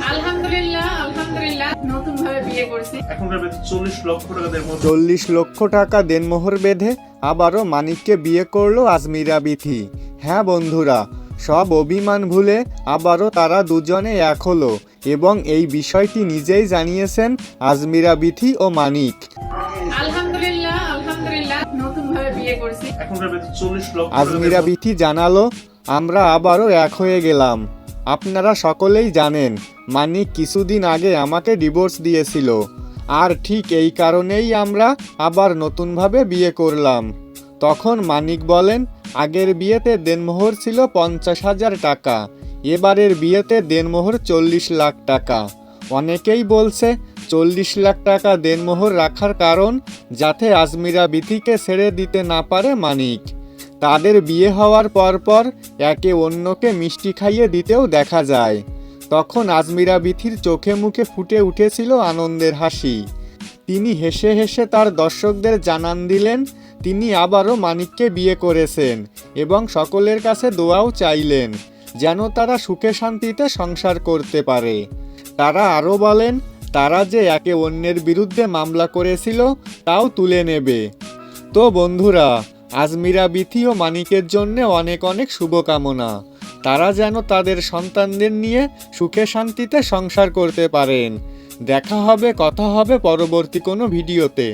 আলহামদুলিল্লাহ আলহামদুলিল্লাহ নতুন ভাবে বিয়ে করছি। এখনকার বেতন 40 লক্ষ টাকা দেনমোহর। 40 লক্ষ টাকা দেনমোহর বেঁধে আবারও মানিককে বিয়ে করলো আজমিরা বিথি। হ্যাঁ বন্ধুরা, সব অভিমান ভুলে আবারও তারা দুজনে এক হলো এবং এই বিষয়টি নিজেই জানিয়েছেন আজমিরা বিথি ও মানিক। আলহামদুলিল্লাহ আলহামদুলিল্লাহ নতুন ভাবে বিয়ে করছি। এখনকার বেতন 40 লক্ষ টাকা আজমিরা দেনমোহর। বিথি জানালো, আমরা আবারও এক হয়ে গেলাম। আপনারা সকলেই জানেন মানিক কিছুদিন আগে আমাকে ডিভোর্স দিয়েছিল, আর ঠিক এই কারণেই আমরা আবার নতুনভাবে বিয়ে করলাম। তখন মানিক বলেন, আগের বিয়েতে দেনমোহর ছিল 50,000 টাকা, এবারের বিয়েতে দেনমোহর 40 লাখ টাকা। অনেকেই বলছে 40 লাখ টাকা দেনমোহর রাখার কারণ যাতে আজমিরা বিথিকে ছেড়ে দিতে না পারে মানিক। তাদের বিয়ে হওয়ার পরপর একে অন্যকে মিষ্টি খাইয়ে দিতেও দেখা যায়। তখন আজমিরা বিথির চোখে মুখে ফুটে উঠেছিল আনন্দের হাসি। তিনি হেসে হেসে তার দর্শকদের জানান দিলেন তিনি আবারও মানিককে বিয়ে করেছেন এবং সকলের কাছে দোয়াও চাইলেন যেন তারা সুখে শান্তিতে সংসার করতে পারে। তারা আরও বলেন তারা যে একে অন্যের বিরুদ্ধে মামলা করেছিল তাও তুলে নেবে। তো বন্ধুরা, আজমিরা বিথি ও মানিকের জন্য অনেক অনেক শুভকামনা। তারা যেন তাদের সন্তানদের নিয়ে সুখে শান্তিতে সংসার করতে পারেন। দেখা হবে, কথা হবে পরবর্তী কোনো ভিডিওতে।